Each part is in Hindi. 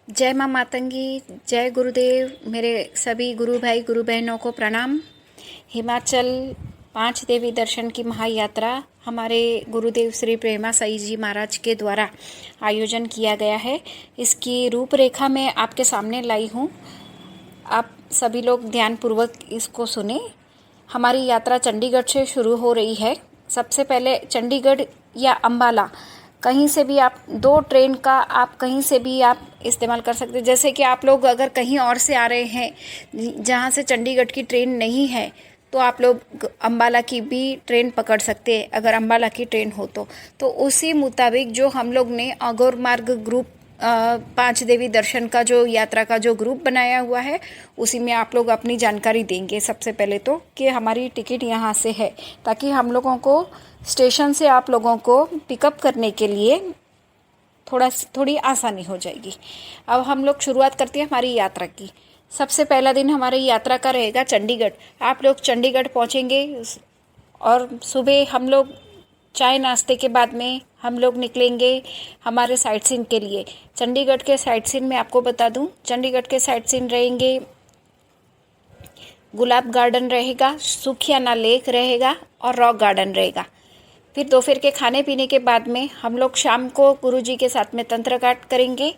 जय माँ मातंगी, जय गुरुदेव। मेरे सभी गुरु भाई गुरु बहनों को प्रणाम। हिमाचल 5 देवी दर्शन की महायात्रा हमारे गुरुदेव श्री प्रेमा साई जी महाराज के द्वारा आयोजन किया गया है। इसकी रूपरेखा मैं आपके सामने लाई हूँ। आप सभी लोग ध्यानपूर्वक इसको सुने। हमारी यात्रा चंडीगढ़ से शुरू हो रही है। सबसे पहले चंडीगढ़ या अंबाला कहीं से भी आप 2 ट्रेन का आप कहीं से भी आप इस्तेमाल कर सकते हैं। जैसे कि आप लोग अगर कहीं और से आ रहे हैं जहाँ से चंडीगढ़ की ट्रेन नहीं है तो आप लोग अंबाला की भी ट्रेन पकड़ सकते हैं, अगर अंबाला की ट्रेन हो तो उसी मुताबिक जो हम लोग ने अघोर मार्ग ग्रुप 5 देवी दर्शन का जो यात्रा का जो ग्रुप बनाया हुआ है उसी में आप लोग अपनी जानकारी देंगे। सबसे पहले तो कि हमारी टिकट यहाँ से है, ताकि हम लोगों को स्टेशन से आप लोगों को पिकअप करने के लिए थोड़ी आसानी हो जाएगी। अब हम लोग शुरुआत करते हैं हमारी यात्रा की। सबसे पहला दिन हमारी यात्रा का रहेगा चंडीगढ़। आप लोग चंडीगढ़ पहुँचेंगे और सुबह हम लोग चाय नाश्ते के बाद में हम लोग निकलेंगे हमारे साइट सीन के लिए। चंडीगढ़ के साइट सीन में आपको बता दूं, चंडीगढ़ के साइट सीन रहेंगे, गुलाब गार्डन रहेगा, सुखियाना लेक रहेगा और रॉक गार्डन रहेगा। फिर दोपहर के खाने पीने के बाद में हम लोग शाम को गुरुजी के साथ में तंत्र पाठ करेंगे।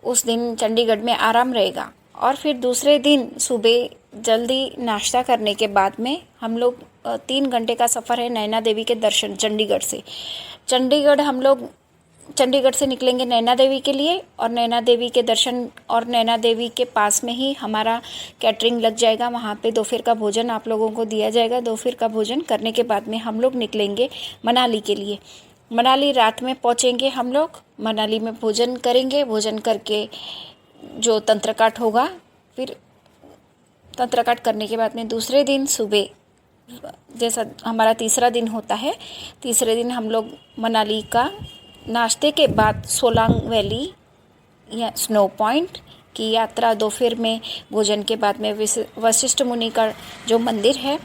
उस दिन चंडीगढ़ में आराम रहेगा। और फिर दूसरे दिन सुबह जल्दी नाश्ता करने के बाद में हम लोग 3 घंटे का सफ़र है नैना देवी के दर्शन चंडीगढ़ से। हम लोग चंडीगढ़ से निकलेंगे नैना देवी के लिए और नैना देवी के दर्शन और नैना देवी के पास में ही हमारा कैटरिंग लग जाएगा। वहाँ पे दोपहर का भोजन आप लोगों को दिया जाएगा। दोपहर का भोजन करने के बाद में हम लोग निकलेंगे मनाली के लिए। मनाली रात में पहुँचेंगे हम लोग। मनाली में भोजन करेंगे। भोजन करके जो तंत्रकाट होगा, फिर तंत्रकाट करने के बाद में दूसरे दिन सुबह जैसा हमारा तीसरा दिन होता है, तीसरे दिन हम लोग मनाली का नाश्ते के बाद सोलांग वैली या स्नो पॉइंट की यात्रा। दोपहर में भोजन के बाद में वशिष्ठ मुनि का जो मंदिर है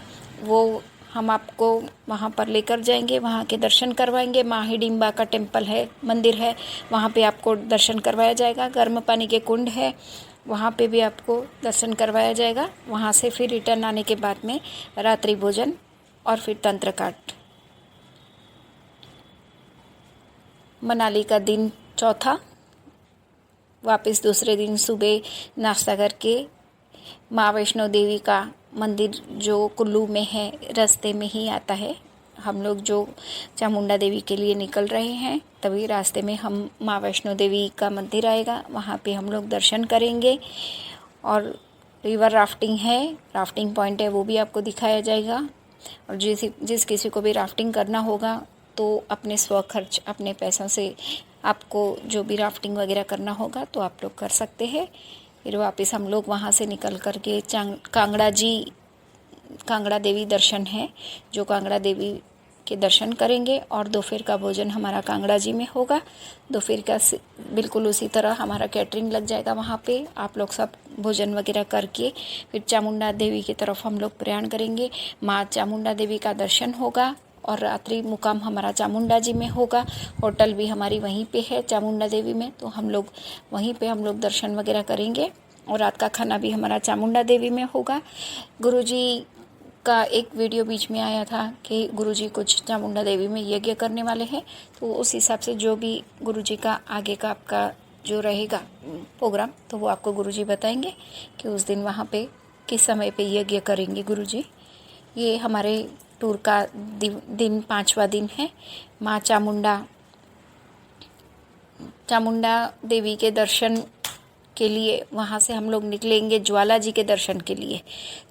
वो हम आपको वहाँ पर लेकर जाएंगे, वहाँ के दर्शन करवाएंगे। माहिडिम्बा का टेम्पल है, मंदिर है, वहाँ पे आपको दर्शन करवाया जाएगा। गर्म पानी के कुंड है, वहाँ पे भी आपको दर्शन करवाया जाएगा। वहाँ से फिर रिटर्न आने के बाद में रात्रि भोजन और फिर तंत्रकाट। मनाली का दिन चौथा। वापस दूसरे दिन सुबह नाश्ता करके माँ वैष्णो देवी का मंदिर जो कुल्लू में है, रास्ते में ही आता है। हम लोग जो चामुंडा देवी के लिए निकल रहे हैं तभी रास्ते में हम माँ वैष्णो देवी का मंदिर आएगा, वहाँ पे हम लोग दर्शन करेंगे। और रिवर राफ्टिंग है, राफ्टिंग पॉइंट है, वो भी आपको दिखाया जाएगा। और जिस किसी को भी राफ्टिंग करना होगा तो अपने स्वखर्च अपने पैसों से आपको जो भी राफ्टिंग वगैरह करना होगा तो आप लोग कर सकते हैं। फिर वापस हम लोग वहाँ से निकल कर के कांगड़ा देवी दर्शन है, जो कांगड़ा देवी के दर्शन करेंगे। और दोपहर का भोजन हमारा कांगड़ा जी में होगा। दोपहर का बिल्कुल उसी तरह हमारा कैटरिंग लग जाएगा। वहाँ पे आप लोग सब भोजन वगैरह करके फिर चामुंडा देवी की तरफ हम लोग प्रयाण करेंगे। माँ चामुंडा देवी का दर्शन होगा और रात्रि मुकाम हमारा चामुंडा जी में होगा। होटल भी हमारी वहीं पे है चामुंडा देवी में, तो हम लोग वहीं पे हम लोग दर्शन वगैरह करेंगे। और रात का खाना भी हमारा चामुंडा देवी में होगा। गुरुजी का एक वीडियो बीच में आया था कि गुरुजी कुछ चामुंडा देवी में यज्ञ करने वाले हैं, तो उस हिसाब से जो भी गुरुजी का आगे का आपका जो रहेगा प्रोग्राम तो वो आपको गुरुजी बताएंगे कि उस दिन वहाँ पे किस समय पे यज्ञ करेंगे गुरुजी। ये हमारे टूर का दिन 5वां दिन है। माँ चामुंडा देवी के दर्शन के लिए वहाँ से हम लोग निकलेंगे ज्वाला जी के दर्शन के लिए।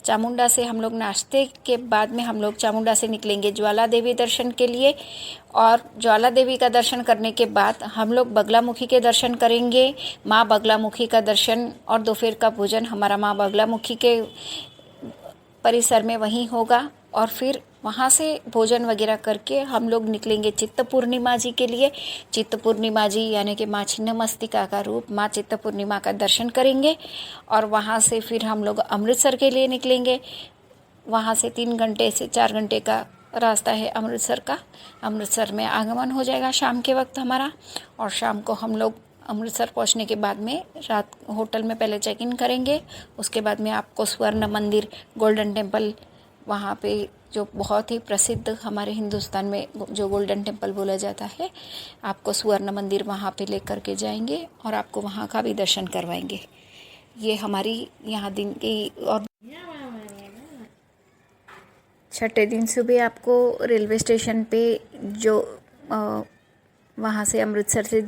चामुंडा से हम लोग नाश्ते के बाद में हम लोग चामुंडा से निकलेंगे ज्वाला देवी दर्शन के लिए। और ज्वाला देवी का दर्शन करने के बाद हम लोग बगलामुखी के दर्शन करेंगे, माँ बगलामुखी का दर्शन। और दोपहर का भोजन हमारा माँ बगलामुखी के परिसर में वहीं होगा। और फिर वहाँ से भोजन वगैरह करके हम लोग निकलेंगे चित्त पूर्णिमा जी के लिए। चित्त पूर्णिमा जी यानी कि माँ छिन्नमस्तिका का रूप माँ चित्त पूर्णिमा का दर्शन करेंगे। और वहाँ से फिर हम लोग अमृतसर के लिए निकलेंगे। वहाँ से 3 घंटे से 4 घंटे का रास्ता है अमृतसर का। अमृतसर में आगमन हो जाएगा शाम के वक्त हमारा। और शाम को हम लोग अमृतसर पहुंचने के बाद में रात होटल में पहले चेक इन करेंगे। उसके बाद में आपको स्वर्ण मंदिर, गोल्डन टेम्पल, वहाँ पे जो बहुत ही प्रसिद्ध हमारे हिंदुस्तान में जो गोल्डन टेम्पल बोला जाता है, आपको स्वर्ण मंदिर वहाँ पे लेकर के जाएंगे और आपको वहाँ का भी दर्शन करवाएंगे। ये हमारी यहाँ दिन की। और छठे दिन सुबह आपको रेलवे स्टेशन पे जो वहाँ से अमृतसर से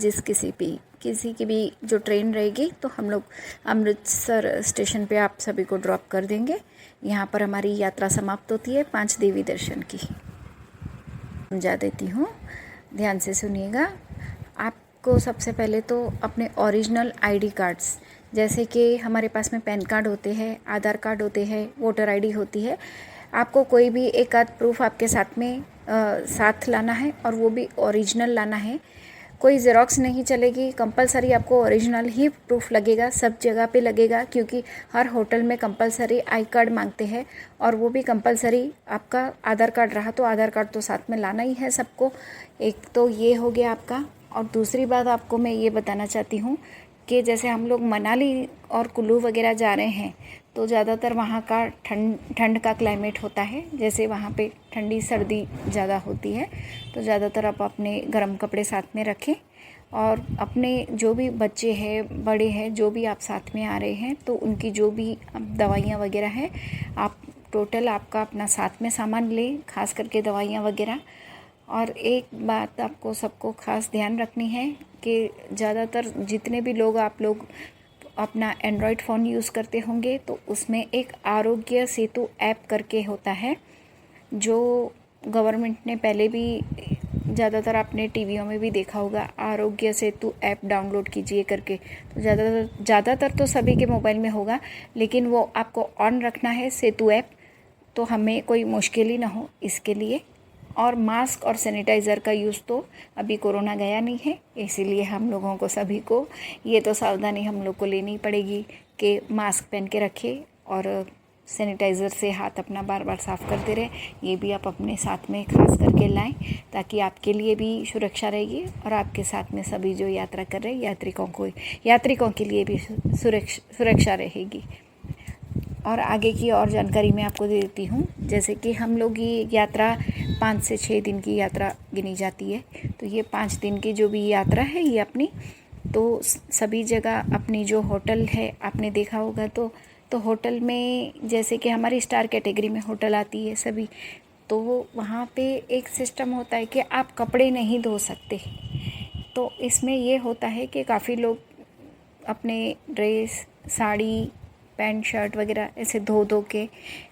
किसी की भी जो ट्रेन रहेगी तो हम लोग अमृतसर स्टेशन पे आप सभी को ड्रॉप कर देंगे। यहाँ पर हमारी यात्रा समाप्त होती है 5 देवी दर्शन की। समझा देती हूँ, ध्यान से सुनिएगा। आपको सबसे पहले तो अपने ओरिजिनल आईडी कार्ड्स, जैसे कि हमारे पास में पैन कार्ड होते हैं, आधार कार्ड होते हैं, वोटर आईडी होती है, आपको कोई भी एक आध प्रूफ आपके साथ में साथ लाना है और वो भी ओरिजिनल लाना है। कोई ज़ेरॉक्स नहीं चलेगी, कंपलसरी आपको ओरिजिनल ही प्रूफ लगेगा, सब जगह पे लगेगा, क्योंकि हर होटल में कंपलसरी आई कार्ड मांगते हैं और वो भी कंपलसरी आपका आधार कार्ड रहा तो आधार कार्ड तो साथ में लाना ही है सबको। एक तो ये हो गया आपका। और दूसरी बात आपको मैं ये बताना चाहती हूँ कि जैसे हम लोग मनाली और कुल्लू वगैरह जा रहे हैं तो ज़्यादातर वहाँ का ठंड का क्लाइमेट होता है, जैसे वहाँ पे ठंडी सर्दी ज़्यादा होती है, तो ज़्यादातर आप अपने गर्म कपड़े साथ में रखें। और अपने जो भी बच्चे हैं, बड़े हैं, जो भी आप साथ में आ रहे हैं, तो उनकी जो भी दवाइयाँ वगैरह हैं, आप टोटल आपका अपना साथ में सामान लें, खास करके दवाइयाँ वगैरह। और एक बात आपको सबको खास ध्यान रखनी है कि ज़्यादातर जितने भी लोग आप लोग अपना एंड्रॉयड फ़ोन यूज़ करते होंगे तो उसमें एक आरोग्य सेतु ऐप करके होता है, जो गवर्नमेंट ने पहले भी ज़्यादातर आपने टीवियों में भी देखा होगा, आरोग्य सेतु ऐप डाउनलोड कीजिए करके। तो ज़्यादातर तो सभी के मोबाइल में होगा, लेकिन वो आपको ऑन रखना है सेतु ऐप, तो हमें कोई मुश्किल ही ना हो इसके लिए। और मास्क और सैनिटाइज़र का यूज़ तो अभी कोरोना गया नहीं है, इसीलिए हम लोगों को सभी को ये तो सावधानी हम लोग को लेनी पड़ेगी कि मास्क पहन के रखें और सैनिटाइज़र से हाथ अपना बार बार साफ़ करते रहे। ये भी आप अपने साथ में खास करके लाएं, ताकि आपके लिए भी सुरक्षा रहेगी और आपके साथ में सभी जो यात्रा कर रहे यात्रिकों के लिए भी सुरक्षा रहेगी। और आगे की और जानकारी मैं आपको दे देती हूँ। जैसे कि हम लोग ये यात्रा 5 से 6 दिन की यात्रा गिनी जाती है, तो ये 5 दिन की जो भी यात्रा है ये अपनी, तो सभी जगह अपनी जो होटल है आपने देखा होगा, तो होटल में जैसे कि हमारी स्टार कैटेगरी में होटल आती है सभी, तो वहाँ पे एक सिस्टम होता है कि आप कपड़े नहीं धो सकते। तो इसमें ये होता है कि काफ़ी लोग अपने ड्रेस, साड़ी, पैंट शर्ट वगैरह ऐसे धो के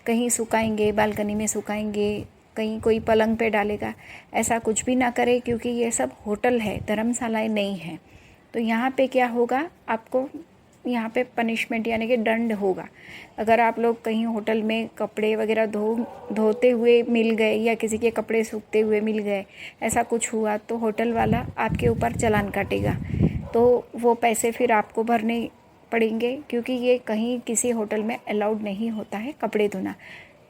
कहीं सुखाएंगे, बालकनी में सुखाएंगे, कहीं कोई पलंग पे डालेगा। ऐसा कुछ भी ना करें, क्योंकि ये सब होटल है, धर्मशालाएं नहीं है। तो यहाँ पे क्या होगा, आपको यहाँ पे पनिशमेंट यानी कि दंड होगा। अगर आप लोग कहीं होटल में कपड़े वगैरह धोते हुए मिल गए या किसी के कपड़े सूखते हुए मिल गए, ऐसा कुछ हुआ तो होटल वाला आपके ऊपर चालान काटेगा। तो वो पैसे फिर आपको भरने पड़ेंगे, क्योंकि ये कहीं किसी होटल में अलाउड नहीं होता है कपड़े धोना।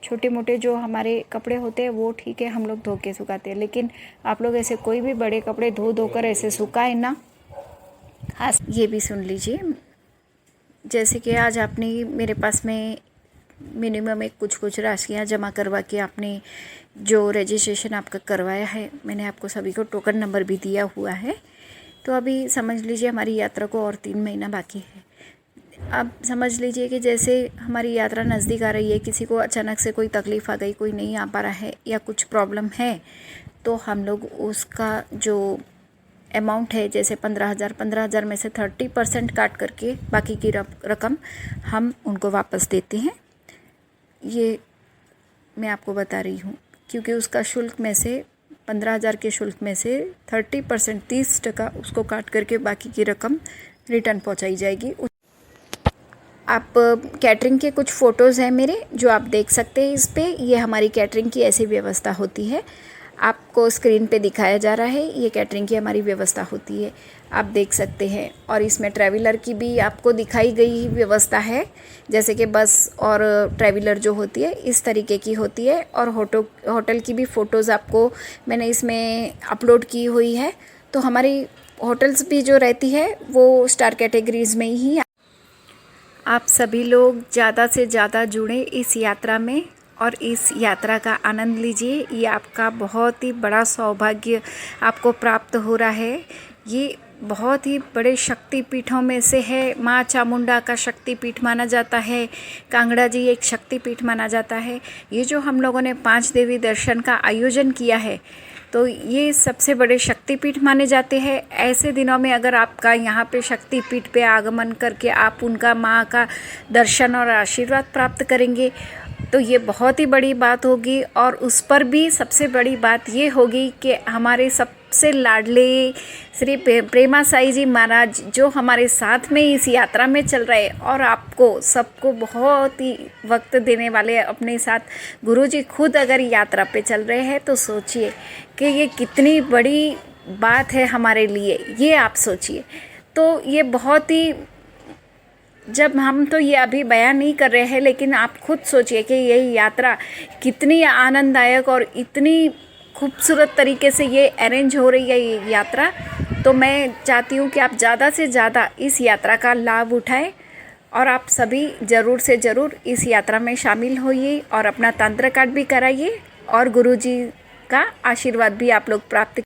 छोटे मोटे जो हमारे कपड़े होते हैं वो ठीक है, हम लोग धो के सुखाते हैं, लेकिन आप लोग ऐसे कोई भी बड़े कपड़े धोकर ऐसे सुखाए ना। खास ये भी सुन लीजिए, जैसे कि आज आपने मेरे पास में मिनिमम एक कुछ राशियाँ जमा करवा के आपने जो रजिस्ट्रेशन आपका करवाया है, मैंने आपको सभी को टोकन नंबर भी दिया हुआ है। तो अभी समझ लीजिए हमारी यात्रा को और 3 महीना बाकी है। अब समझ लीजिए कि जैसे हमारी यात्रा नज़दीक आ रही है, किसी को अचानक से कोई तकलीफ़ आ गई, कोई नहीं आ पा रहा है या कुछ प्रॉब्लम है, तो हम लोग उसका जो अमाउंट है, जैसे 15,000 में से 30% काट करके बाकी की रकम हम उनको वापस देते हैं। ये मैं आपको बता रही हूँ, क्योंकि उसका शुल्क में से 15,000 के शुल्क में से 30% 30% उसको काट करके बाकी की रकम रिटर्न पहुँचाई जाएगी। आप कैटरिंग के कुछ फ़ोटोज़ हैं मेरे, जो आप देख सकते हैं इस पे। ये हमारी कैटरिंग की ऐसी व्यवस्था होती है, आपको स्क्रीन पे दिखाया जा रहा है। ये कैटरिंग की हमारी व्यवस्था होती है, आप देख सकते हैं। और इसमें ट्रैवलर की भी आपको दिखाई गई व्यवस्था है, जैसे कि बस और ट्रैवलर जो होती है इस तरीके की होती है। और होटल की भी फ़ोटोज़ आपको मैंने इसमें अपलोड की हुई है। तो हमारी होटल्स भी जो रहती है वो स्टार कैटेगरीज में ही। आप सभी लोग ज़्यादा से ज़्यादा जुड़े इस यात्रा में और इस यात्रा का आनंद लीजिए। ये आपका बहुत ही बड़ा सौभाग्य आपको प्राप्त हो रहा है। ये बहुत ही बड़े शक्तिपीठों में से है। माँ चामुंडा का शक्तिपीठ माना जाता है, कांगड़ा जी एक शक्तिपीठ माना जाता है। ये जो हम लोगों ने 5 देवी दर्शन का आयोजन किया है तो ये सबसे बड़े शक्तिपीठ माने जाते हैं। ऐसे दिनों में अगर आपका यहाँ पे शक्तिपीठ पे आगमन करके आप उनका माँ का दर्शन और आशीर्वाद प्राप्त करेंगे तो ये बहुत ही बड़ी बात होगी। और उस पर भी सबसे बड़ी बात ये होगी कि हमारे सबसे लाडले श्री प्रेमा साई जी महाराज जो हमारे साथ में इस यात्रा में चल रहे और आपको सबको बहुत ही वक्त देने वाले अपने साथ गुरुजी खुद अगर यात्रा पे चल रहे हैं तो सोचिए कि ये कितनी बड़ी बात है हमारे लिए। ये आप सोचिए। तो ये बहुत ही, जब हम तो ये अभी बयान नहीं कर रहे हैं लेकिन आप खुद सोचिए कि ये यात्रा कितनी आनंददायक और इतनी खूबसूरत तरीके से ये अरेंज हो रही है ये यात्रा। तो मैं चाहती हूँ कि आप ज़्यादा से ज़्यादा इस यात्रा का लाभ उठाएं और आप सभी ज़रूर से ज़रूर इस यात्रा में शामिल होइए और अपना तंत्र कार्ड भी कराइए और गुरुजी का आशीर्वाद भी आप लोग प्राप्त